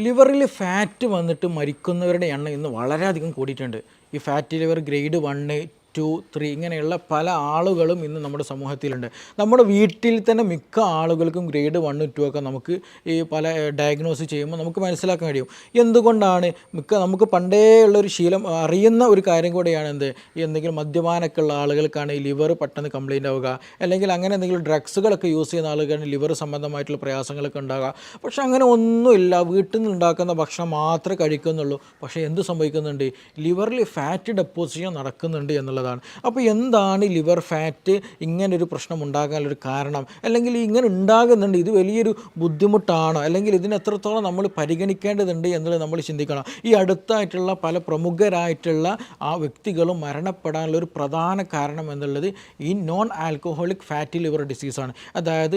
ലിവറിൽ fat വന്നിട്ട് മരിക്കുന്നവരുടെ എണ്ണം ഇന്ന് വളരെയധികം കൂടിയിട്ടുണ്ട്. ഈ ഫാറ്റി ലിവർ ഗ്രേഡ് 1, 2, 3 ഇങ്ങനെയുള്ള പല ആളുകളും ഇന്ന് നമ്മുടെ സമൂഹത്തിലുണ്ട്. നമ്മുടെ വീട്ടിൽ തന്നെ മിക്ക ആളുകൾക്കും ഗ്രേഡ് 1, 2 ഒക്കെ നമുക്ക് ഈ പല ഡയഗ്നോസ് ചെയ്യുമ്പോൾ നമുക്ക് മനസ്സിലാക്കാൻ കഴിയും. എന്തുകൊണ്ടാണ് നമുക്ക് പണ്ടേ ഉള്ളൊരു ശീലം അറിയുന്ന ഒരു കാര്യം കൂടെയാണ് എന്തെങ്കിലും മദ്യപാനമൊക്കെ ഉള്ള ആളുകൾക്കാണ് ഈ ലിവർ പെട്ടെന്ന് കംപ്ലയിൻ്റ് ആവുക, അല്ലെങ്കിൽ അങ്ങനെ എന്തെങ്കിലും ഡ്രഗ്സുകളൊക്കെ യൂസ് ചെയ്യുന്ന ആളുകൾക്ക് ലിവർ സംബന്ധമായിട്ടുള്ള പ്രയാസങ്ങളൊക്കെ ഉണ്ടാകുക. പക്ഷേ അങ്ങനെ ഒന്നുമില്ല, വീട്ടിൽ നിന്ന് ഉണ്ടാക്കുന്ന ഭക്ഷണം മാത്രമേ കഴിക്കുന്നുള്ളൂ. പക്ഷേ എന്ത് സംഭവിക്കുന്നുണ്ട്? ലിവറിൽ ഫാറ്റ് ഡെപ്പോസിഷൻ നടക്കുന്നുണ്ട് എന്നുള്ളതാണ്. അപ്പോൾ എന്താണ് ലിവർ ഫാറ്റ് ഇങ്ങനൊരു പ്രശ്നം ഉണ്ടാകാനൊരു കാരണം, അല്ലെങ്കിൽ ഇങ്ങനെ ഉണ്ടാകുന്നുണ്ട്, ഇത് വലിയൊരു ബുദ്ധിമുട്ടാണോ, അല്ലെങ്കിൽ ഇതിന് എത്രത്തോളം നമ്മൾ പരിഗണിക്കേണ്ടതുണ്ട് എന്നുള്ളത് നമ്മൾ ചിന്തിക്കണം. ഈ അടുത്തായിട്ടുള്ള പല പ്രമുഖരായിട്ടുള്ള ആ വ്യക്തികളും മരണപ്പെടാനുള്ള ഒരു പ്രധാന കാരണം എന്നുള്ളത് ഈ നോൺ ആൽക്കഹോളിക് ഫാറ്റി ലിവർ ഡിസീസാണ്. അതായത്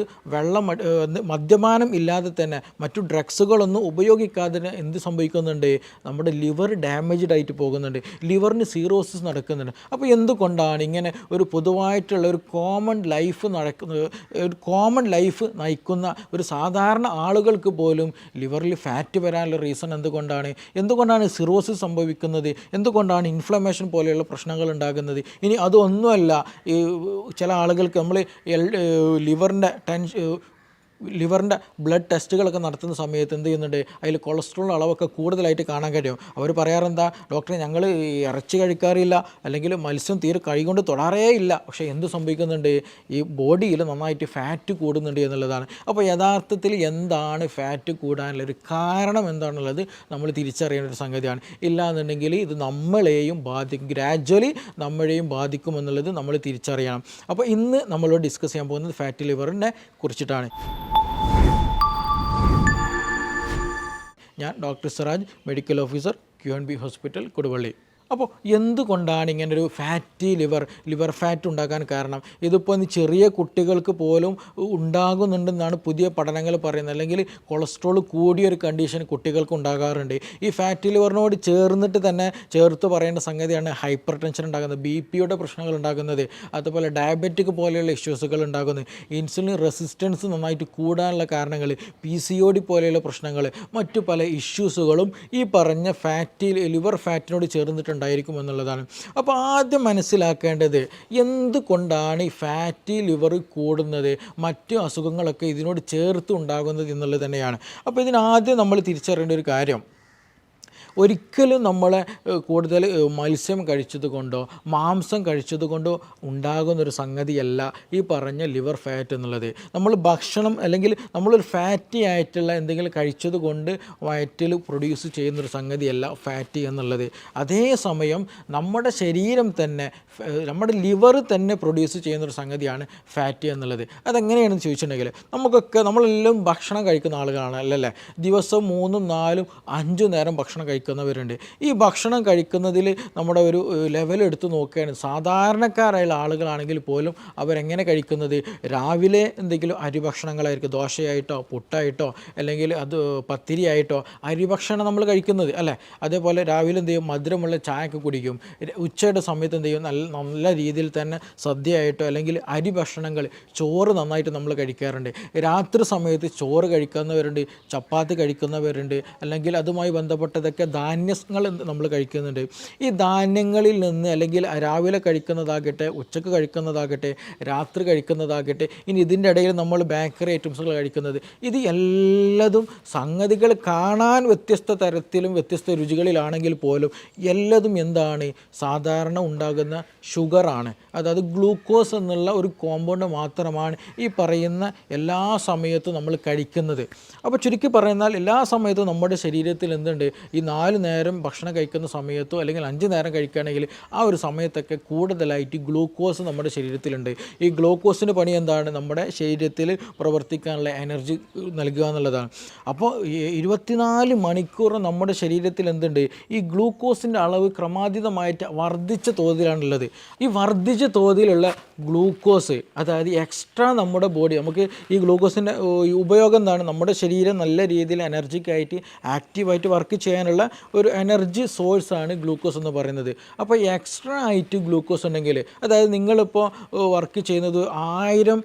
മദ്യപാനം ഇല്ലാതെ തന്നെ മറ്റു ഡ്രഗ്സുകളൊന്നും ഉപയോഗിക്കാതെ എന്ത് സംഭവിക്കുന്നുണ്ട്? നമ്മുടെ ലിവർ ഡാമേജ്ഡ് ആയിട്ട് പോകുന്നുണ്ട്, ലിവറിന് സീറോസിസ് നടക്കുന്നുണ്ട്. അപ്പോൾ എന്തുകൊണ്ടാണ് ഇങ്ങനെ ഒരു പൊതുവായിട്ടുള്ള ഒരു കോമൺ ലൈഫ് നയിക്കുന്ന ഒരു സാധാരണ ആളുകൾക്ക് പോലും ലിവറിൽ ഫാറ്റ് വരാനുള്ള റീസൺ എന്തുകൊണ്ടാണ് സിറോസിസ് സംഭവിക്കുന്നത്, എന്തുകൊണ്ടാണ് ഇൻഫ്ലമേഷൻ പോലെയുള്ള പ്രശ്നങ്ങൾ ഉണ്ടാകുന്നത്? ഇനി അതൊന്നുമല്ല, ഈ ചില ആളുകൾക്ക് നമ്മൾ ലിവറിൻ്റെ ബ്ലഡ് ടെസ്റ്റുകളൊക്കെ നടത്തുന്ന സമയത്ത് എന്ത് ചെയ്യുന്നുണ്ട്? അതിൽ കൊളസ്ട്രോൾ അളവൊക്കെ കൂടുതലായിട്ട് കാണാൻ കഴിയും. അവർ പറയാറെന്താ? ഡോക്ടറെ, ഞങ്ങൾ ഇറച്ചി കഴിക്കാറില്ല, അല്ലെങ്കിൽ മത്സ്യം തീരെ കൈകൊണ്ട് തൊടാറേ ഇല്ല, പക്ഷേ എന്ത് സംഭവിക്കുന്നുണ്ട്? ഈ ബോഡിയിൽ നന്നായിട്ട് ഫാറ്റ് കൂടുന്നുണ്ട് എന്നുള്ളതാണ്. അപ്പോൾ യഥാർത്ഥത്തിൽ എന്താണ് ഫാറ്റ് കൂടാനുള്ളൊരു കാരണം എന്താണുള്ളത് നമ്മൾ തിരിച്ചറിയേണ്ട ഒരു സംഗതിയാണ്. ഇല്ലാന്നുണ്ടെങ്കിൽ ഇത് നമ്മളെയും ബാധിക്കും, ഗ്രാജ്വലി നമ്മളെയും ബാധിക്കുമെന്നുള്ളത് നമ്മൾ തിരിച്ചറിയണം. അപ്പോൾ ഇന്ന് നമ്മളോട് ഡിസ്കസ് ചെയ്യാൻ പോകുന്നത് ഫാറ്റി ലിവറിനെ കുറിച്ചിട്ടാണ്. ഞാൻ doctor Siraj, medical officer, QNB hospital, Koduvally. അപ്പോൾ എന്തുകൊണ്ടാണ് ഇങ്ങനൊരു ഫാറ്റി ലിവർ ഫാറ്റ് ഉണ്ടാക്കാൻ കാരണം? ഇതിപ്പോൾ ചെറിയ കുട്ടികൾക്ക് പോലും ഉണ്ടാകുന്നുണ്ടെന്നാണ് പുതിയ പഠനങ്ങൾ പറയുന്നത്. അല്ലെങ്കിൽ കൊളസ്ട്രോൾ കൂടിയൊരു കണ്ടീഷൻ കുട്ടികൾക്ക് ഉണ്ടാകാറുണ്ട്. ഈ ഫാറ്റി ലിവറിനോട് ചേർത്ത് പറയേണ്ട സംഗതിയാണ് ഹൈപ്പർ ടെൻഷൻ ഉണ്ടാകുന്നത്, BP-യുടെ പ്രശ്നങ്ങൾ ഉണ്ടാകുന്നത്, അതുപോലെ ഡയബറ്റിക് പോലെയുള്ള ഇഷ്യൂസുകൾ ഉണ്ടാകുന്നത്, ഇൻസുലിൻ റെസിസ്റ്റൻസ് നന്നായിട്ട് കൂടാനുള്ള കാരണങ്ങൾ, PCOD പോലെയുള്ള പ്രശ്നങ്ങൾ, മറ്റു പല ഇഷ്യൂസുകളും ഈ പറഞ്ഞ ലിവർ ഫാറ്റിനോട് ചേർന്നിട്ടുണ്ടായിരിക്കും എന്നുള്ളതാണ്. അപ്പോൾ ആദ്യം മനസ്സിലാക്കേണ്ടത് എന്തുകൊണ്ടാണ് ഈ ഫാറ്റി ലിവർ കൂടുന്നത്, മറ്റു അസുഖങ്ങളൊക്കെ ഇതിനോട് ചേർത്ത് ഉണ്ടാകുന്നത് എന്നുള്ളത് തന്നെയാണ്. അപ്പോൾ ഇതിനാദ്യം നമ്മൾ തിരിച്ചറിയേണ്ട ഒരു കാര്യം, ഒരിക്കലും നമ്മളെ കൂടുതൽ മത്സ്യം കഴിച്ചത് കൊണ്ടോ മാംസം കഴിച്ചത് കൊണ്ടോ ഉണ്ടാകുന്നൊരു സംഗതിയല്ല ഈ പറഞ്ഞ ലിവർ ഫാറ്റ് എന്നുള്ളത്. നമ്മൾ ഭക്ഷണം അല്ലെങ്കിൽ നമ്മളൊരു ഫാറ്റി ആയിട്ടുള്ള എന്തെങ്കിലും കഴിച്ചത് കൊണ്ട് വയറ്റിൽ പ്രൊഡ്യൂസ് ചെയ്യുന്നൊരു സംഗതിയല്ല ഫാറ്റി എന്നുള്ളത്. അതേസമയം നമ്മുടെ ശരീരം തന്നെ, നമ്മുടെ ലിവർ തന്നെ പ്രൊഡ്യൂസ് ചെയ്യുന്നൊരു സംഗതിയാണ് ഫാറ്റി എന്നുള്ളത്. അതെങ്ങനെയാണെന്ന് ചോദിച്ചിട്ടുണ്ടെങ്കിൽ, നമ്മളെല്ലാം ഭക്ഷണം കഴിക്കുന്ന ആളുകളാണ് അല്ലല്ലേ? ദിവസം 3, 4, 5 നേരം ഭക്ഷണം കഴിക്കുന്നവരുണ്ട്. ഈ ഭക്ഷണം കഴിക്കുന്നതിൽ നമ്മുടെ ഒരു ലെവൽ എടുത്ത് നോക്കുകയാണ്, സാധാരണക്കാരായുള്ള ആളുകളാണെങ്കിൽ പോലും അവരെങ്ങനെ കഴിക്കുന്നത്? രാവിലെ എന്തെങ്കിലും അരിഭക്ഷണങ്ങളായിരിക്കും, ദോശയായിട്ടോ പുട്ടായിട്ടോ അല്ലെങ്കിൽ പത്തിരിയായിട്ടോ അരിഭക്ഷണം നമ്മൾ കഴിക്കുന്നത് അല്ലേ? അതേപോലെ രാവിലെ എന്ത് ചെയ്യും? മധുരമുള്ള ചായയൊക്കെ കുടിക്കും. ഉച്ചയുടെ സമയത്ത് എന്ത് ചെയ്യും? നല്ല രീതിയിൽ തന്നെ സദ്യയായിട്ടോ അല്ലെങ്കിൽ അരിഭക്ഷണങ്ങൾ, ചോറ് നന്നായിട്ട് നമ്മൾ കഴിക്കാറുണ്ട്. രാത്രി സമയത്ത് ചോറ് കഴിക്കുന്നവരുണ്ട്, ചപ്പാത്തി കഴിക്കുന്നവരുണ്ട്, അല്ലെങ്കിൽ അതുമായി ബന്ധപ്പെട്ടതൊക്കെ ധാന്യങ്ങൾ നമ്മൾ കഴിക്കുന്നുണ്ട്. ഈ ധാന്യങ്ങളിൽ നിന്ന് അല്ലെങ്കിൽ രാവിലെ കഴിക്കുന്നതാകട്ടെ, ഉച്ചക്ക് കഴിക്കുന്നതാകട്ടെ, രാത്രി കഴിക്കുന്നതാകട്ടെ, ഇനി ഇതിൻ്റെ ഇടയിൽ നമ്മൾ ബേക്കറി ഐറ്റംസുകൾ കഴിക്കുന്നത്, ഇത് എല്ലാതും സംഗതികൾ കാണാൻ വ്യത്യസ്ത തരത്തിലും വ്യത്യസ്ത രുചികളിലാണെങ്കിൽ പോലും എല്ലാതും എന്താണ്? സാധാരണ ഉണ്ടാകുന്ന ഷുഗറാണ്. അതായത് ഗ്ലൂക്കോസ് എന്നുള്ള ഒരു കോമ്പൗണ്ട് മാത്രമാണ് ഈ പറയുന്ന എല്ലാ സമയത്തും നമ്മൾ കഴിക്കുന്നത്. അപ്പോൾ ചുരുക്കി പറയുന്നാൽ എല്ലാ സമയത്തും നമ്മുടെ ശരീരത്തിൽ എന്തുണ്ട്? ഈ 4 നേരം ഭക്ഷണം കഴിക്കുന്ന സമയത്തോ അല്ലെങ്കിൽ 5 നേരം കഴിക്കുകയാണെങ്കിൽ ആ ഒരു സമയത്തൊക്കെ കൂടുതലായിട്ട് ഗ്ലൂക്കോസ് നമ്മുടെ ശരീരത്തിലുണ്ട്. ഈ ഗ്ലൂക്കോസിൻ്റെ പണി എന്താണ്? നമ്മുടെ ശരീരത്തിൽ പ്രവർത്തിക്കാനുള്ള എനർജി നൽകുക എന്നുള്ളതാണ്. അപ്പോൾ 24 മണിക്കൂർ നമ്മുടെ ശരീരത്തിൽ എന്തുണ്ട്? ഈ ഗ്ലൂക്കോസിൻ്റെ അളവ് ക്രമാതീതമായിട്ട് വർദ്ധിച്ച തോതിലാണുള്ളത്. ഈ വർദ്ധിച്ച തോതിലുള്ള ഗ്ലൂക്കോസ്, അതായത് എക്സ്ട്രാ നമ്മുടെ ബോഡി, നമുക്ക് ഈ ഗ്ലൂക്കോസിൻ്റെ ഉപയോഗം എന്താണ്? നമ്മുടെ ശരീരം നല്ല രീതിയിൽ എനർജിക്കായിട്ട് ആക്റ്റീവായിട്ട് വർക്ക് ചെയ്യാനുള്ള ഒരു എനർജി സോഴ്സാണ് ഗ്ലൂക്കോസ് എന്ന് പറയുന്നത്. അപ്പോൾ എക്സ്ട്രാ ആയിട്ട് ഗ്ലൂക്കോസ് ഉണ്ടെങ്കിൽ, അതായത് നിങ്ങളിപ്പോൾ വർക്ക് ചെയ്യുന്നത് 1000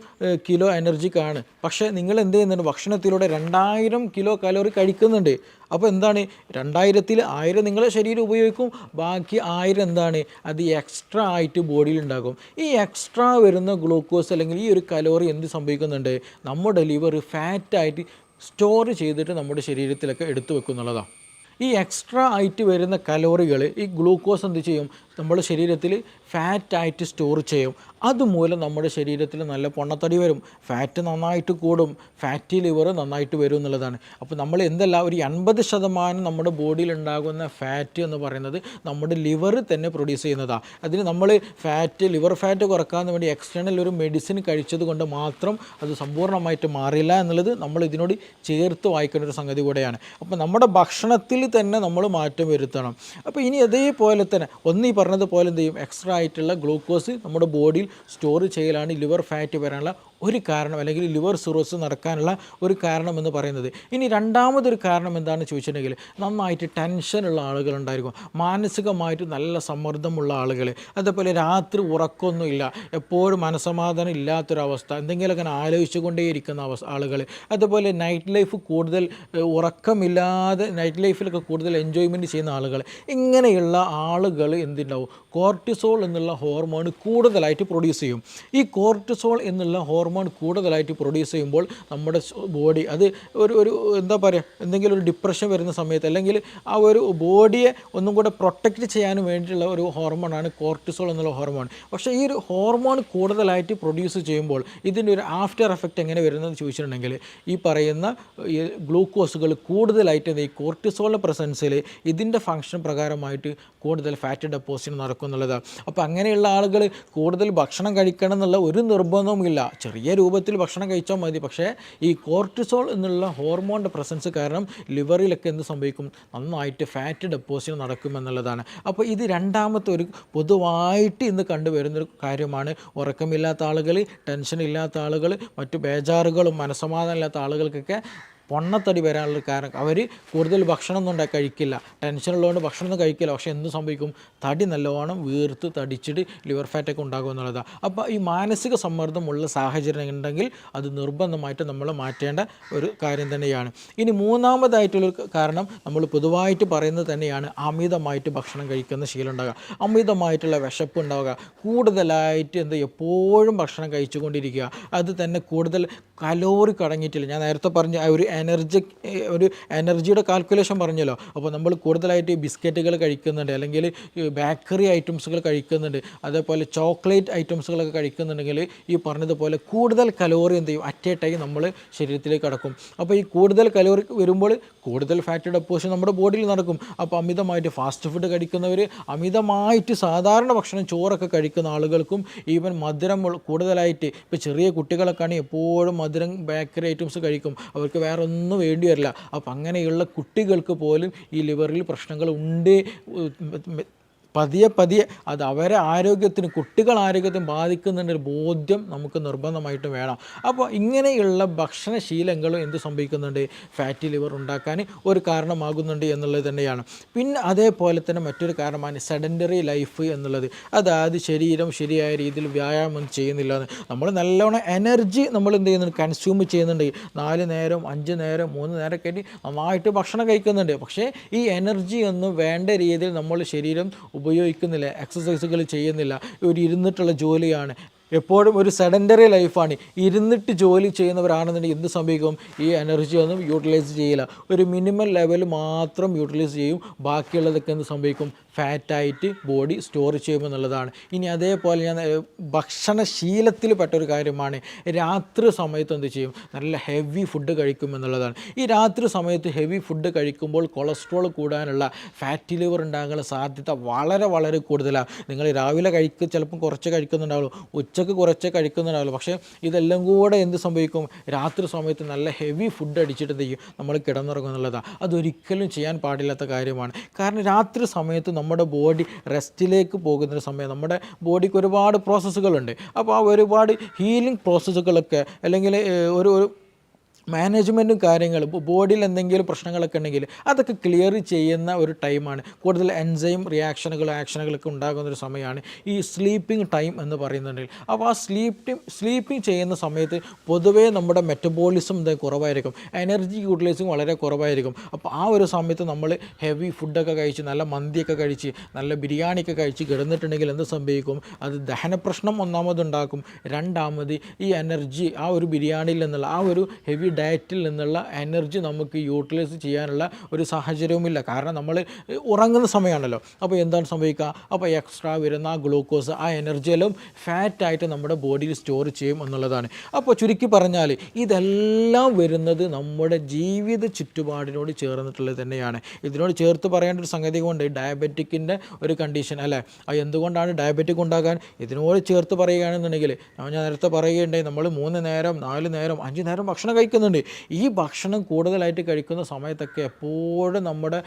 കിലോ എനർജിക്കാണ്, പക്ഷേ നിങ്ങൾ എന്ത് ചെയ്യുന്നുണ്ട്, ഭക്ഷണത്തിലൂടെ 2000 കിലോ കലോറി കഴിക്കുന്നുണ്ട്. അപ്പോൾ എന്താണ്, 2000-ൽ 1000 നിങ്ങളുടെ ശരീരം ഉപയോഗിക്കും, ബാക്കി 1000 എന്താണ്, അത് എക്സ്ട്രാ ആയിട്ട് ബോഡിയിൽ ഉണ്ടാകും. ഈ എക്സ്ട്രാ വരുന്ന ഗ്ലൂക്കോസ് അല്ലെങ്കിൽ ഈ ഒരു കലോറി എന്ത് സംഭവിക്കുന്നുണ്ട്, നമ്മുടെ ലിവർ ഫാറ്റായിട്ട് സ്റ്റോർ ചെയ്തിട്ട് നമ്മുടെ ശരീരത്തിലൊക്കെ എടുത്തു വെക്കുന്നുള്ളതാണ്. ഈ എക്സ്ട്രാ ആയിട്ട് വരുന്ന കലോറികൾ ഈ ഗ്ലൂക്കോസ് എന്ത് ചെയ്യും, നമ്മുടെ ശരീരത്തിൽ ഫാറ്റായിട്ട് സ്റ്റോർ ചെയ്യും. അതുമൂലം നമ്മുടെ ശരീരത്തിൽ നല്ല പൊണ്ണത്തടി വരും, ഫാറ്റ് നന്നായിട്ട് കൂടും, ഫാറ്റി ലിവർ നന്നായിട്ട് വരും എന്നുള്ളതാണ്. അപ്പോൾ നമ്മൾ എന്തല്ല, ഒരു 80% നമ്മുടെ ബോഡിയിൽ ഉണ്ടാകുന്ന ഫാറ്റ് എന്ന് പറയുന്നത് നമ്മുടെ ലിവർ തന്നെ പ്രൊഡ്യൂസ് ചെയ്യുന്നതാണ്. അതിന് നമ്മൾ ലിവർ ഫാറ്റ് കുറക്കാൻ വേണ്ടി എക്സ്റ്റേണൽ ഒരു മെഡിസിൻ കഴിച്ചത് കൊണ്ട് മാത്രം അത് സമ്പൂർണ്ണമായിട്ട് മാറില്ല എന്നുള്ളത് നമ്മൾ ഇതിനോട് ചേർത്ത് വായിക്കേണ്ട ഒരു സംഗതി കൂടെയാണ്. അപ്പോൾ നമ്മുടെ ഭക്ഷണത്തിൽ തന്നെ നമ്മൾ മാറ്റം വരുത്തണം. അപ്പോൾ ഇനി അതേപോലെ തന്നെ ഈ പറഞ്ഞതുപോലെ എന്ത് ചെയ്യും, എക്സ്ട്രാ ആയിട്ടുള്ള ഗ്ലൂക്കോസ് നമ്മുടെ ബോഡിയിൽ സ്റ്റോർ ചെയ്യലാണ് ലിവർ ഫാറ്റ് വരാനുള്ള ഒരു കാരണം, അല്ലെങ്കിൽ ലിവർ സിറോസിസ് നടക്കാനുള്ള ഒരു കാരണം എന്ന് പറയുന്നത്. ഇനി രണ്ടാമതൊരു കാരണം എന്താണെന്ന് ചോദിച്ചിട്ടുണ്ടെങ്കിൽ, നന്നായിട്ട് ടെൻഷനുള്ള ആളുകളുണ്ടായിരിക്കും, മാനസികമായിട്ട് നല്ല സമ്മർദ്ദമുള്ള ആളുകൾ, അതേപോലെ രാത്രി ഉറക്കമൊന്നുമില്ല, എപ്പോഴും മനസ്സമാധാനം ഇല്ലാത്തൊരവസ്ഥ, എന്തെങ്കിലുമൊക്കെ ആലോചിച്ചു കൊണ്ടേയിരിക്കുന്ന ആളുകൾ, അതുപോലെ നൈറ്റ് ലൈഫ് കൂടുതൽ ഉറക്കമില്ലാതെ നൈറ്റ് ലൈഫിലൊക്കെ കൂടുതൽ എൻജോയ്മെൻറ്റ് ചെയ്യുന്ന ആളുകൾ, ഇങ്ങനെയുള്ള ആളുകൾ എന്തുണ്ടാവും, കോർട്ടിസോൾ എന്നുള്ള ഹോർമോൺ കൂടുതലായിട്ട് പ്രൊഡ്യൂസ് ചെയ്യും. ഈ കോർട്ടിസോൾ എന്നുള്ള ഹോർമോൺ കൂടുതലായിട്ട് പ്രൊഡ്യൂസ് ചെയ്യുമ്പോൾ നമ്മുടെ ബോഡി അത് ഒരു എന്താ പറയുക, എന്തെങ്കിലും ഒരു ഡിപ്രഷൻ വരുന്ന സമയത്ത്, അല്ലെങ്കിൽ ആ ഒരു ബോഡിയെ ഒന്നും കൂടെ പ്രൊട്ടക്റ്റ് ചെയ്യാനും വേണ്ടിയിട്ടുള്ള ഒരു ഹോർമോണാണ് കോർട്ടിസോൾ എന്നുള്ള ഹോർമോൺ. പക്ഷേ ഈ ഒരു ഹോർമോൺ കൂടുതലായിട്ട് പ്രൊഡ്യൂസ് ചെയ്യുമ്പോൾ ഇതിൻ്റെ ഒരു ആഫ്റ്റർ എഫക്റ്റ് എങ്ങനെ വരുന്നതെന്ന് ചോദിച്ചിട്ടുണ്ടെങ്കിൽ, ഈ പറയുന്ന ഗ്ലൂക്കോസുകൾ കൂടുതലായിട്ട് ഈ കോർട്ടിസോളിൻ്റെ പ്രസൻസിൽ ഇതിൻ്റെ ഫങ്ഷൻ പ്രകാരമായിട്ട് കൂടുതൽ ഫാറ്റ് ഡെപ്പോസിറ്റ് നടക്കുന്നുള്ളതാണ്. അപ്പോൾ അങ്ങനെയുള്ള ആളുകൾ കൂടുതൽ ഭക്ഷണം കഴിക്കണം എന്നുള്ള ഒരു നിർബന്ധവുമില്ല, ചെറിയ രൂപത്തിൽ ഭക്ഷണം കഴിച്ചാൽ മതി. പക്ഷേ ഈ കോർട്ടിസോൾ എന്നുള്ള ഹോർമോണിൻ്റെ പ്രസൻസ് കാരണം ലിവറിലൊക്കെ എന്ത് സംഭവിക്കും, നന്നായിട്ട് ഫാറ്റ് ഡെപ്പോസിറ്റ് നടക്കുമെന്നുള്ളതാണ്. അപ്പോൾ ഇത് രണ്ടാമത്തെ ഒരു പൊതുവായിട്ട് ഇന്ന് കണ്ടുവരുന്നൊരു കാര്യമാണ്. ഉറക്കമില്ലാത്ത ആളുകൾ, ടെൻഷൻ ഇല്ലാത്ത ആളുകൾ, മറ്റു ബേജാറുകളും മനസ്സമാധാനം ഇല്ലാത്ത ആളുകൾക്കൊക്കെ പൊണ്ണത്തടി വരാനുള്ള കാരണം, അവർ കൂടുതൽ ഭക്ഷണമൊന്നും കഴിക്കില്ല, ടെൻഷനുള്ളതുകൊണ്ട് ഭക്ഷണമൊന്നും കഴിക്കില്ല, പക്ഷേ എന്ത് സംഭവിക്കും, തടി നല്ലവണ്ണം വീർത്ത് തടിച്ചിട്ട് ലിവർ ഫാറ്റൊക്കെ ഉണ്ടാകും എന്നുള്ളതാണ്. അപ്പോൾ ഈ മാനസിക സമ്മർദ്ദമുള്ള സാഹചര്യം ഉണ്ടെങ്കിൽ അത് നിർബന്ധമായിട്ട് നമ്മൾ മാറ്റേണ്ട ഒരു കാര്യം തന്നെയാണ്. ഇനി മൂന്നാമതായിട്ടുള്ളൊരു കാരണം നമ്മൾ പൊതുവായിട്ട് പറയുന്നത് തന്നെയാണ് അമിതമായിട്ട് ഭക്ഷണം കഴിക്കുന്ന ശീലം ഉണ്ടാകുക, അമിതമായിട്ടുള്ള വിശപ്പ് ഉണ്ടാവുക, കൂടുതലായിട്ട് എപ്പോഴും ഭക്ഷണം കഴിച്ചുകൊണ്ടിരിക്കുക, അത് തന്നെ കൂടുതൽ കലോറി അടങ്ങിയിട്ടില്ല. ഞാൻ നേരത്തെ പറഞ്ഞ ഒരു എനർജിയുടെ കാൽക്കുലേഷൻ പറഞ്ഞല്ലോ. അപ്പോൾ നമ്മൾ കൂടുതലായിട്ട് ബിസ്ക്കറ്റുകൾ കഴിക്കുന്നുണ്ട്, അല്ലെങ്കിൽ ബേക്കറി ഐറ്റംസുകൾ കഴിക്കുന്നുണ്ട്, അതേപോലെ ചോക്ലേറ്റ് ഐറ്റംസുകളൊക്കെ കഴിക്കുന്നുണ്ടെങ്കിൽ ഈ പറഞ്ഞതുപോലെ കൂടുതൽ കലോറി എന്ത് ചെയ്യും, അറ്റ് എ ടൈം നമ്മൾ ശരീരത്തിലേക്ക് കടക്കും. അപ്പോൾ ഈ കൂടുതൽ കലോറി വരുമ്പോൾ കൂടുതൽ ഫാറ്റ് ഡെപ്പോസിഷൻ നമ്മുടെ ബോഡിയിൽ നടക്കും. അപ്പോൾ അമിതമായിട്ട് ഫാസ്റ്റ് ഫുഡ് കഴിക്കുന്നവർ, അമിതമായിട്ട് സാധാരണ ഭക്ഷണം ചോറൊക്കെ കഴിക്കുന്ന ആളുകൾക്കും, ഈവൻ മധുരം കൂടുതലായിട്ട്, ഇപ്പോൾ ചെറിയ കുട്ടികളൊക്കെ ആണെങ്കിൽ എപ്പോഴും മധുരം ബേക്കറി ഐറ്റംസ് കഴിക്കും, അവർക്ക് വേറെ ഒന്നും വേണ്ടി വരില്ല. അപ്പോൾ അങ്ങനെയുള്ള കുട്ടികൾക്ക് പോലും ഈ ലിവറിൽ പ്രശ്നങ്ങൾ ഉണ്ട്. പതിയെ അത് അവരെ ആരോഗ്യത്തിന്, കുട്ടികൾ ആരോഗ്യത്തിന് ബാധിക്കുന്നുണ്ടൊരു ബോധ്യം നമുക്ക് നിർബന്ധമായിട്ടും വേണം. അപ്പോൾ ഇങ്ങനെയുള്ള ഭക്ഷണശീലങ്ങളും എന്ത് സംഭവിക്കുന്നുണ്ട്, ഫാറ്റി ലിവർ ഉണ്ടാക്കാൻ ഒരു കാരണമാകുന്നുണ്ട് എന്നുള്ളത് തന്നെയാണ്. പിന്നെ അതേപോലെ തന്നെ മറ്റൊരു കാരണമാണ് സെഡൻറ്ററി ലൈഫ് എന്നുള്ളത്. അതായത് ശരീരം ശരിയായ രീതിയിൽ വ്യായാമം ചെയ്യുന്നില്ല, നമ്മൾ നല്ലോണം എനർജി നമ്മൾ എന്ത് ചെയ്യുന്നുണ്ട്, കൺസ്യൂം ചെയ്യുന്നുണ്ട്. 4 നേരം 5 നേരം 3 നേരമൊക്കെ ആയിട്ട് നന്നായിട്ട് ഭക്ഷണം കഴിക്കുന്നുണ്ട്. പക്ഷേ ഈ എനർജി ഒന്നും വേണ്ട രീതിയിൽ നമ്മൾ ശരീരം ഉപയോഗിക്കുന്നില്ല, എക്സസൈസുകൾ ചെയ്യുന്നില്ല, ഒരു ഇരുന്നിട്ടുള്ള ജോലിയാണ്, എപ്പോഴും ഒരു സെഡൻറ്ററി ലൈഫാണ്. ഇരുന്നിട്ട് ജോലി ചെയ്യുന്നവരാണെന്നുണ്ടെങ്കിൽ എന്ത് സംഭവിക്കും, ഈ എനർജി ഒന്നും യൂട്ടിലൈസ് ചെയ്യില്ല, ഒരു മിനിമം ലെവൽ മാത്രം യൂട്ടിലൈസ് ചെയ്യും, ബാക്കിയുള്ളതൊക്കെ എന്ത് സംഭവിക്കും, ഫാറ്റായിട്ട് ബോഡി സ്റ്റോർ ചെയ്യുമെന്നുള്ളതാണ്. ഇനി അതേപോലെ ഞാൻ ഭക്ഷണശീലത്തിൽ പെട്ടൊരു കാര്യമാണ്, രാത്രി സമയത്ത് എന്ത് ചെയ്യും, നല്ല ഹെവി ഫുഡ് കഴിക്കുമെന്നുള്ളതാണ്. ഈ രാത്രി സമയത്ത് ഹെവി ഫുഡ് കഴിക്കുമ്പോൾ കൊളസ്ട്രോൾ കൂടാനുള്ള, ഫാറ്റി ലിവർ ഉണ്ടാകാനുള്ള സാധ്യത വളരെ വളരെ കൂടുതലാണ്. നിങ്ങൾ രാവിലെ ചിലപ്പം കുറച്ച് കഴിക്കുന്നുണ്ടാവുള്ളൂ, ഉച്ചക്ക് കുറച്ചേ കഴിക്കുന്നുണ്ടാവുള്ളൂ, പക്ഷേ ഇതെല്ലാം കൂടെ എന്ത് സംഭവിക്കും, രാത്രി സമയത്ത് നല്ല ഹെവി ഫുഡ് അടിച്ചിട്ട് എന്ത് ചെയ്യും, നമ്മൾ കിടന്നുറങ്ങുന്നുള്ളതാണ്. അതൊരിക്കലും ചെയ്യാൻ പാടില്ലാത്ത കാര്യമാണ്. കാരണം രാത്രി സമയത്ത് നമ്മുടെ ബോഡി റെസ്റ്റിലേക്ക് പോകുന്നൊരു സമയം, നമ്മുടെ ബോഡിക്ക് ഒരുപാട് പ്രോസസ്സുകളുണ്ട്. അപ്പോൾ ആ ഒരുപാട് ഹീലിംഗ് പ്രോസസ്സുകളൊക്കെ, അല്ലെങ്കിൽ ഒരു മാനേജ്മെൻറ്റും കാര്യങ്ങളും ഇപ്പോൾ ബോഡിയിൽ എന്തെങ്കിലും പ്രശ്നങ്ങളൊക്കെ ഉണ്ടെങ്കിൽ അതൊക്കെ ക്ലിയർ ചെയ്യുന്ന ഒരു ടൈമാണ്. കൂടുതൽ എൻസൈം ആക്ഷനുകളൊക്കെ ഉണ്ടാകുന്നൊരു സമയമാണ് ഈ സ്ലീപ്പിംഗ് ടൈം എന്ന് പറയുന്നുണ്ടെങ്കിൽ. അപ്പോൾ ആ സ്ലീപ്പിംഗ് ചെയ്യുന്ന സമയത്ത് പൊതുവേ നമ്മുടെ മെറ്റബോളിസം കുറവായിരിക്കും, എനർജി യൂട്ടിലൈസിങ് വളരെ കുറവായിരിക്കും. അപ്പോൾ ആ ഒരു സമയത്ത് നമ്മൾ ഹെവി ഫുഡൊക്കെ കഴിച്ച് നല്ല മന്തിയൊക്കെ കഴിച്ച് നല്ല ബിരിയാണിയൊക്കെ കഴിച്ച് കിടന്നിട്ടുണ്ടെങ്കിൽ എന്ത് സംഭവിക്കും? അത് ദഹന പ്രശ്നം ഒന്നാമതുണ്ടാക്കും. രണ്ടാമത് ഈ എനർജി ആ ഒരു ബിരിയാണിയിൽ നിന്നുള്ള ആ ഒരു ഹെവി ഡയറ്റിൽ നിന്നുള്ള എനർജി നമുക്ക് യൂട്ടിലൈസ് ചെയ്യാനുള്ള ഒരു സാഹചര്യവുമില്ല. കാരണം നമ്മൾ ഉറങ്ങുന്ന സമയമാണല്ലോ. അപ്പോൾ എന്താണ് സംഭവിക്കുക? അപ്പോൾ എക്സ്ട്രാ വരുന്ന ആ ഗ്ലൂക്കോസ് ആ എനർജിയെല്ലാം ഫാറ്റായിട്ട് നമ്മുടെ ബോഡിയിൽ സ്റ്റോർ ചെയ്യും എന്നുള്ളതാണ്. അപ്പോൾ ചുരുക്കി പറഞ്ഞാൽ ഇതെല്ലാം വരുന്നത് നമ്മുടെ ജീവിത ചുറ്റുപാടിനോട് ചേർന്നിട്ടുള്ളത് തന്നെയാണ്. ഇതിനോട് ചേർത്ത് പറയേണ്ട ഒരു സംഗതി കൊണ്ട് ഡയബറ്റിക്കിൻ്റെ ഒരു കണ്ടീഷൻ അല്ലേ, എന്തുകൊണ്ടാണ് ഡയബറ്റിക് ഉണ്ടാകാൻ ഇതിനോട് ചേർത്ത് പറയുകയാണെന്നുണ്ടെങ്കിൽ ഞാൻ നേരത്തെ പറയുകയുണ്ടായി, നമ്മൾ 3 നേരം 4 നേരം 5 നേരം ഭക്ഷണം കഴിക്കുന്നുണ്ട്. ഈ ഭക്ഷണം കൂടുതലായിട്ട് കഴിക്കുന്ന സമയത്തൊക്കെ എപ്പോഴും നമ്മുടെ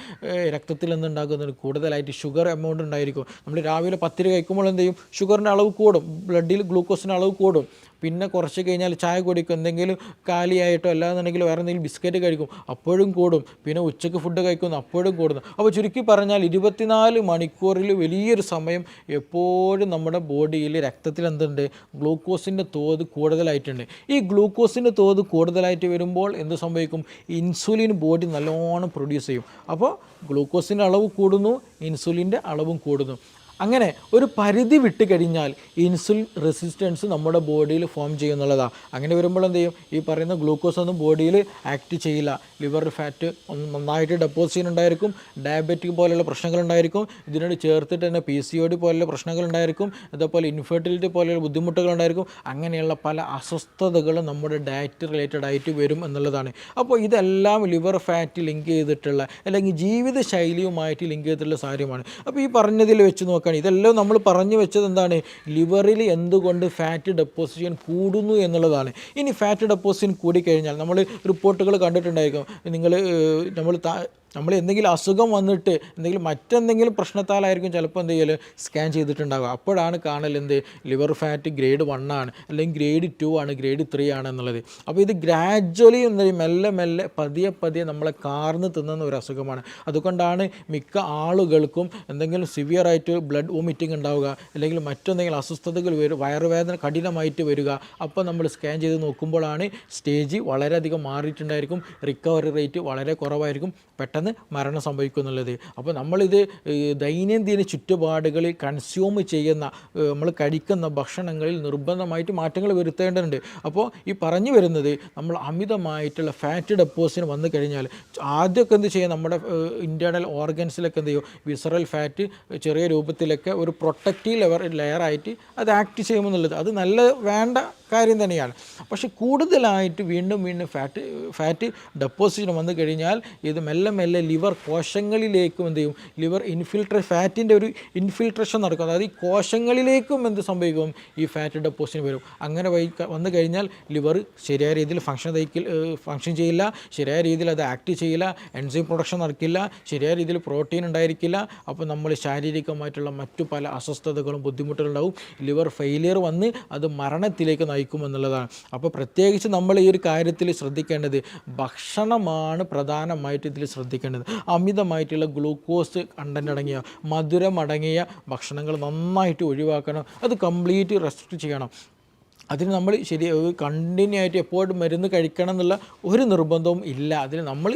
രക്തത്തിൽ നിന്നുണ്ടാകുന്നത് കൂടുതലായിട്ട് ഷുഗർ എമൗണ്ട് ഉണ്ടായിരിക്കും. നമ്മൾ രാവിലെ 10 കഴിക്കുമ്പോൾ എന്ത് ചെയ്യും? ഷുഗറിൻ്റെ അളവ് കൂടും, ബ്ലഡിൽ ഗ്ലൂക്കോസിൻ്റെ അളവ് കൂടും. പിന്നെ കുറച്ച് കഴിഞ്ഞാൽ ചായ കുടിക്കും, എന്തെങ്കിലും കാലിയായിട്ടോ അല്ലാന്നുണ്ടെങ്കിൽ വേറെ എന്തെങ്കിലും ബിസ്ക്കറ്റ് കഴിക്കും, അപ്പോഴും കൂടും. പിന്നെ ഉച്ചയ്ക്ക് ഫുഡ് കഴിക്കുന്നു, അപ്പോഴും കൂടുന്നു. അപ്പോൾ ചുരുക്കി പറഞ്ഞാൽ 24 മണിക്കൂറിൽ വലിയൊരു സമയം എപ്പോഴും നമ്മുടെ ബോഡിയിൽ രക്തത്തിൽ എന്തുണ്ട്? ഗ്ലൂക്കോസിൻ്റെ തോത് കൂടുതലായിട്ടുണ്ട്. ഈ ഗ്ലൂക്കോസിൻ്റെ തോത് കൂടുതലായിട്ട് വരുമ്പോൾ എന്ത് സംഭവിക്കും? ഇൻസുലിൻ ബോഡി നല്ലോണം പ്രൊഡ്യൂസ് ചെയ്യും. അപ്പോൾ ഗ്ലൂക്കോസിൻ്റെ അളവ് കൂടുന്നു, ഇൻസുലിൻ്റെ അളവും കൂടുന്നു. അങ്ങനെ ഒരു പരിധി വിട്ട് കഴിഞ്ഞാൽ ഇൻസുലിൻ റെസിസ്റ്റൻസ് നമ്മുടെ ബോഡിയിൽ ഫോം ചെയ്യുന്നുള്ളതാണ്. അങ്ങനെ വരുമ്പോൾ എന്ത് ചെയ്യും? ഈ പറയുന്ന ഗ്ലൂക്കോസ് ഒന്നും ബോഡിയിൽ ആക്ട് ചെയ്യില്ല. ലിവർ ഫാറ്റ് നന്നായിട്ട് ഡെപ്പോസിറ്റ് ഉണ്ടായിരിക്കും, ഡയബറ്റിക് പോലെയുള്ള പ്രശ്നങ്ങളുണ്ടായിരിക്കും. ഇതിനോട് ചേർത്തിട്ട് തന്നെ PCOD പോലെയുള്ള പ്രശ്നങ്ങളുണ്ടായിരിക്കും, അതേപോലെ ഇൻഫെർട്ടിലിറ്റി പോലെയുള്ള ബുദ്ധിമുട്ടുകളുണ്ടായിരിക്കും. അങ്ങനെയുള്ള പല അസ്വസ്ഥതകളും നമ്മുടെ ഡയറ്റ് റിലേറ്റഡ് ആയിട്ട് വരും എന്നുള്ളതാണ്. അപ്പോൾ ഇതെല്ലാം ലിവർ ഫാറ്റ് ലിങ്ക് ചെയ്തിട്ടുള്ള അല്ലെങ്കിൽ ജീവിതശൈലിയുമായിട്ട് ലിങ്ക് ചെയ്തിട്ടുള്ള കാര്യമാണ്. അപ്പോൾ ഈ പറഞ്ഞതിൽ വെച്ച് നോക്കാൻ ഇതെല്ലാം നമ്മൾ പറഞ്ഞു വെച്ചത് എന്താണ്? ലിവറിൽ എന്തുകൊണ്ട് ഫാറ്റ് ഡെപ്പോസിഷൻ കൂടുന്നു എന്നുള്ളതാണ്. ഇനി ഫാറ്റ് ഡെപ്പോസിഷൻ കൂടിക്കഴിഞ്ഞാൽ നമ്മൾ റിപ്പോർട്ടുകൾ കണ്ടിട്ടുണ്ടായിരിക്കും. നമ്മൾ എന്തെങ്കിലും അസുഖം വന്നിട്ട് മറ്റെന്തെങ്കിലും പ്രശ്നത്താലായിരിക്കും ചിലപ്പോൾ എന്ത് ചെയ്യൽ സ്കാൻ ചെയ്തിട്ടുണ്ടാകുക. അപ്പോഴാണ് കാണൽ ലിവർ ഫാറ്റ് ഗ്രേഡ് 1 ആണ്, അല്ലെങ്കിൽ ഗ്രേഡ് 2 ആണ്, ഗ്രേഡ് 3 ആണ് എന്നുള്ളത്. അപ്പോൾ ഇത് ഗ്രാജ്വലി മെല്ലെ പതിയെ നമ്മളെ കാർന്ന് തിന്നുന്ന ഒരു അസുഖമാണ്. അതുകൊണ്ടാണ് മിക്ക ആളുകൾക്കും എന്തെങ്കിലും സിവിയർ ആയിട്ട് ബ്ലഡ് വോമിറ്റിംഗ് ഉണ്ടാവുക, അല്ലെങ്കിൽ മറ്റെന്തെങ്കിലും അസ്വസ്ഥതകൾ വയറുവേദന കഠിനമായിട്ട് വരിക. അപ്പോൾ നമ്മൾ സ്കാൻ ചെയ്ത് നോക്കുമ്പോഴാണ് സ്റ്റേജ് വളരെയധികം മാറിയിട്ടുണ്ടായിരിക്കും, റിക്കവറി റേറ്റ് വളരെ കുറവായിരിക്കും, പെട്ടെന്ന് മരണം സംഭവിക്കുന്നുള്ളത്. അപ്പോൾ നമ്മളിത് ദൈനംദിന ചുറ്റുപാടുകളിൽ കൺസ്യൂം ചെയ്യുന്ന നമ്മൾ കഴിക്കുന്ന ഭക്ഷണങ്ങളിൽ നിർബന്ധമായിട്ട് മാറ്റങ്ങൾ വരുത്തേണ്ടതുണ്ട്. അപ്പോൾ ഈ പറഞ്ഞു വരുന്നത് നമ്മൾ അമിതമായിട്ടുള്ള ഫാറ്റ് ഡെപ്പോസിഷൻ വന്നു കഴിഞ്ഞാൽ ആദ്യമൊക്കെ എന്ത് ചെയ്യുക? നമ്മുടെ ഇൻറ്റേർണൽ ഓർഗൻസിലൊക്കെ എന്ത് ചെയ്യും? വിസറൽ ഫാറ്റ് ചെറിയ രൂപത്തിലൊക്കെ ഒരു പ്രൊട്ടക്റ്റീവ് ലെയറായിട്ട് അത് ആക്ട് ചെയ്യുമെന്നുള്ളത് അത് നല്ല വേണ്ട കാര്യം തന്നെയാണ്. പക്ഷേ കൂടുതലായിട്ട് വീണ്ടും ഫാറ്റ് ഡെപ്പോസിഷൻ വന്നു കഴിഞ്ഞാൽ ഇത് മെല്ലെ ലിവർ കോശങ്ങളിലേക്കും എന്ത് ചെയ്യും? ലിവർ ഫാറ്റിൻ്റെ ഒരു ഇൻഫിൽട്രേഷൻ നടക്കും. അതായത് ഈ കോശങ്ങളിലേക്കും എന്ത് സംഭവിക്കും? ഈ ഫാറ്റ് ഡെപ്പോസിഷൻ വരും. അങ്ങനെ വന്നു കഴിഞ്ഞാൽ ലിവർ ശരിയായ രീതിയിൽ ഫങ്ഷൻ ചെയ്യില്ല, ശരിയായ രീതിയിൽ അത് ആക്ട് ചെയ്യില്ല, എൻസൈം പ്രൊഡക്ഷൻ നടക്കില്ല, ശരിയായ രീതിയിൽ പ്രോട്ടീൻ ഉണ്ടായിരിക്കില്ല. അപ്പോൾ നമ്മൾ ശാരീരികമായിട്ടുള്ള മറ്റു പല അസ്വസ്ഥതകളും ബുദ്ധിമുട്ടുകളുണ്ടാവും. ലിവർ ഫെയിലിയർ വന്ന് അത് മരണത്തിലേക്ക് നയിക്കുമെന്നുള്ളതാണ്. അപ്പോൾ പ്രത്യേകിച്ച് നമ്മൾ ഈ ഒരു കാര്യത്തിൽ ശ്രദ്ധിക്കേണ്ടത് ഭക്ഷണമാണ് പ്രധാനമായിട്ട് ഇതിൽ ശ്രദ്ധിക്കേണ്ടത്. അമിതമായിട്ടുള്ള ഗ്ലൂക്കോസ് കണ്ടൻ്റ് അടങ്ങിയ മധുരമടങ്ങിയ ഭക്ഷണങ്ങൾ നന്നായിട്ട് ഒഴിവാക്കണം. അത് കംപ്ലീറ്റ് റെസ്ട്രിക്റ്റ് ചെയ്യണം. അതിന് നമ്മൾ കണ്ടിന്യൂ ആയിട്ട് എപ്പോഴും മരുന്ന് കഴിക്കണം എന്നുള്ള ഒരു നിർബന്ധവും ഇല്ല. അതിന് നമ്മൾ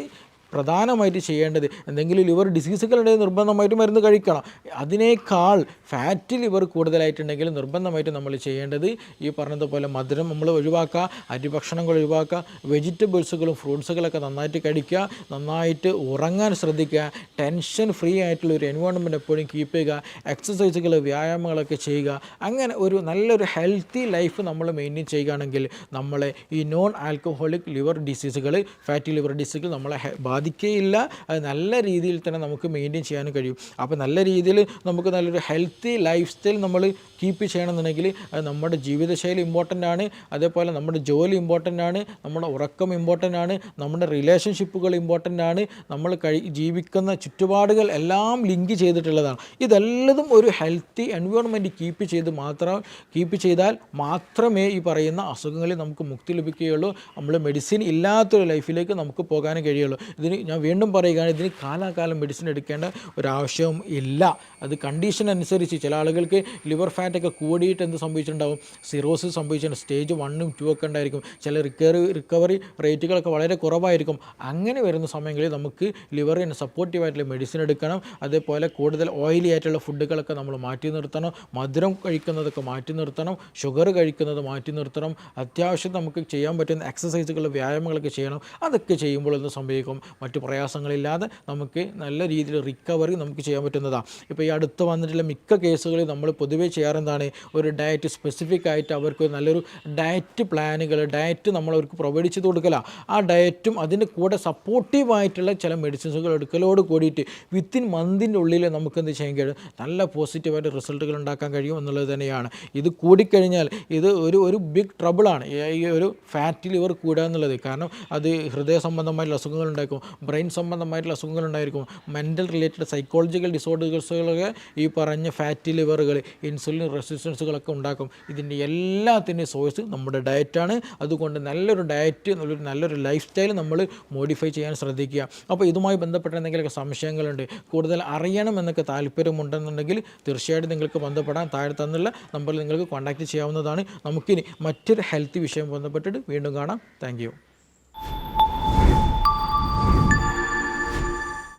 പ്രധാനമായിട്ട് ചെയ്യേണ്ടത് എന്തെങ്കിലും ലിവർ ഡിസീസുകളുണ്ടെങ്കിൽ നിർബന്ധമായിട്ട് മരുന്ന് കഴിക്കണം. അതിനേക്കാൾ ഫാറ്റ് ലിവർ കൂടുതലായിട്ടുണ്ടെങ്കിൽ നിർബന്ധമായിട്ട് നമ്മൾ ചെയ്യേണ്ടത് ഈ പറഞ്ഞതുപോലെ മധുരം നമ്മൾ ഒഴിവാക്കുക, അരിഭക്ഷണങ്ങൾ ഒഴിവാക്കുക, വെജിറ്റബിൾസുകളും ഫ്രൂട്ട്സുകളൊക്കെ നന്നായിട്ട് കഴിക്കുക, നന്നായിട്ട് ഉറങ്ങാൻ ശ്രദ്ധിക്കുക, ടെൻഷൻ ഫ്രീ ആയിട്ടുള്ള ഒരു എൻവയോൺമെൻറ്റ് എപ്പോഴും കീപ്പ് ചെയ്യുക, എക്സസൈസുകൾ വ്യായാമങ്ങളൊക്കെ ചെയ്യുക. അങ്ങനെ ഒരു നല്ലൊരു ഹെൽത്തി ലൈഫ് നമ്മൾ മെയിൻറ്റെയിൻ ചെയ്യുകയാണെങ്കിൽ നമ്മളെ ഈ നോൺ ആൽക്കഹോളിക് ലിവർ ഡിസീസുകൾ, ഫാറ്റി ലിവർ ഡിസീസുകൾ നമ്മളെ ബാധിക്കുകയില്ല. അത് നല്ല രീതിയിൽ തന്നെ നമുക്ക് മെയിൻറ്റെയിൻ ചെയ്യാനും കഴിയും. അപ്പോൾ നല്ല രീതിയിൽ നമുക്ക് നല്ലൊരു ഹെൽത്തി ലൈഫ് സ്റ്റൈൽ നമ്മൾ കീപ്പ് ചെയ്യണമെന്നുണ്ടെങ്കിൽ അത് നമ്മുടെ ജീവിതശൈലി ഇമ്പോർട്ടൻ്റ് ആണ്, അതേപോലെ നമ്മുടെ ജോലി ഇമ്പോർട്ടൻ്റ് ആണ്, നമ്മുടെ ഉറക്കം ഇമ്പോർട്ടൻ്റ് ആണ്, നമ്മുടെ റിലേഷൻഷിപ്പുകൾ ഇമ്പോർട്ടൻ്റ് ആണ്, നമ്മൾ ജീവിക്കുന്ന ചുറ്റുപാടുകൾ എല്ലാം ലിങ്ക് ചെയ്തിട്ടുള്ളതാണ്. ഇതെല്ലതും ഒരു ഹെൽത്തി എൻവയോൺമെൻറ്റ് കീപ്പ് ചെയ്താൽ മാത്രമേ ഈ പറയുന്ന അസുഖങ്ങളിൽ നമുക്ക് മുക്തി ലഭിക്കുകയുള്ളൂ. നമ്മൾ മെഡിസിൻ ഇല്ലാത്തൊരു ലൈഫിലേക്ക് നമുക്ക് പോകാനും കഴിയുള്ളൂ. ഇതിന് ഞാൻ വീണ്ടും പറയുകയാണ്, ഇതിന് കാലാകാലം മെഡിസിൻ എടുക്കേണ്ട ഒരാവശ്യവും ഇല്ല. അത് കണ്ടീഷൻ അനുസരിച്ച് ചില ആളുകൾക്ക് ലിവർ ഫാറ്റൊക്കെ കൂടിയിട്ട് എന്ത് സംഭവിച്ചിട്ടുണ്ടാവും, സിറോസിസ് സംഭവിച്ചിട്ടുണ്ട്, സ്റ്റേജ് 1ഉം 2 ഒക്കെ ഉണ്ടായിരിക്കും. ചില റിക്കവറി റേറ്റുകളൊക്കെ വളരെ കുറവായിരിക്കും. അങ്ങനെ വരുന്ന സമയങ്ങളിൽ നമുക്ക് ലിവറിന് സപ്പോർട്ടീവായിട്ടുള്ള മെഡിസിൻ എടുക്കണം. അതേപോലെ കൂടുതൽ ഓയിലി ആയിട്ടുള്ള ഫുഡുകളൊക്കെ നമ്മൾ മാറ്റി നിർത്തണം, മധുരം കഴിക്കുന്നതൊക്കെ മാറ്റി നിർത്തണം, ഷുഗർ കഴിക്കുന്നത് മാറ്റി നിർത്തണം. അത്യാവശ്യം നമുക്ക് ചെയ്യാൻ പറ്റുന്ന എക്സസൈസുകൾ, വ്യായാമങ്ങളൊക്കെ ചെയ്യണം. അതൊക്കെ ചെയ്യുമ്പോൾ എന്ത് സംഭവിക്കും, മറ്റു പ്രയാസങ്ങളില്ലാതെ നമുക്ക് നല്ല രീതിയിൽ റിക്കവറി നമുക്ക് ചെയ്യാൻ പറ്റുന്നതാണ്. ഇപ്പോൾ ഈ അടുത്ത് വന്നിട്ടുള്ള മിക്ക കേസുകളിൽ നമ്മൾ പൊതുവേ ചെയ്യാറെന്താണ്, ഒരു ഡയറ്റ് സ്പെസിഫിക് ആയിട്ട് അവർക്ക് നല്ലൊരു ഡയറ്റ് നമ്മൾ അവർക്ക് പ്രൊവൈഡ് ചെയ്ത് കൊടുക്കല. ആ ഡയറ്റും അതിൻ്റെ കൂടെ സപ്പോർട്ടീവായിട്ടുള്ള ചില മെഡിസിൻസുകൾ എടുക്കലോട് കൂടിയിട്ട് വിത്തിൻ മന്തിൻ്റെ ഉള്ളിൽ നമുക്ക് എന്ത് ചെയ്യാൻ കഴിയും, നല്ല പോസിറ്റീവായിട്ട് റിസൾട്ടുകൾ ഉണ്ടാക്കാൻ കഴിയും എന്നുള്ളത് തന്നെയാണ്. ഇത് കൂടിക്കഴിഞ്ഞാൽ ഇത് ഒരു ബിഗ് ട്രബിളാണ്, ഈ ഒരു ഫാറ്റ് ലിവർ കൂടുക എന്നുള്ളത്. കാരണം അത് ഹൃദയ സംബന്ധമായിട്ടുള്ള അസുഖങ്ങൾ ഉണ്ടായിരിക്കും, ബ്രെയിൻ സംബന്ധമായിട്ടുള്ള അസുഖങ്ങൾ ഉണ്ടായിരിക്കും, മെൻ്റൽ റിലേറ്റഡ് സൈക്കോളജിക്കൽ ഡിസോർഡേഴ്സുകളൊക്കെ ഈ പറഞ്ഞ ഫാറ്റി ലിവറുകൾ, ഇൻസുലിൻ റെസിസ്റ്റൻസുകളൊക്കെ ഉണ്ടാക്കും. ഇതിൻ്റെ എല്ലാത്തിൻ്റെയും സോഴ്സ് നമ്മുടെ ഡയറ്റാണ്. അതുകൊണ്ട് നല്ലൊരു ഡയറ്റ്, നല്ലൊരു ലൈഫ് സ്റ്റൈൽ നമ്മൾ മോഡിഫൈ ചെയ്യാൻ ശ്രദ്ധിക്കുക. അപ്പോൾ ഇതുമായി ബന്ധപ്പെട്ട എന്തെങ്കിലുമൊക്കെ സംശയങ്ങളുണ്ട്, കൂടുതൽ അറിയണമെന്നൊക്കെ താല്പര്യമുണ്ടെന്നുണ്ടെങ്കിൽ തീർച്ചയായിട്ടും നിങ്ങൾക്ക് ബന്ധപ്പെടാൻ താഴെ തന്നുള്ള നമ്പറിൽ നിങ്ങൾക്ക് കോൺടാക്റ്റ് ചെയ്യാവുന്നതാണ്. നമുക്കിനി മറ്റൊരു ഹെൽത്ത് വിഷയം ബന്ധപ്പെട്ടിട്ട് വീണ്ടും കാണാം. Thank you.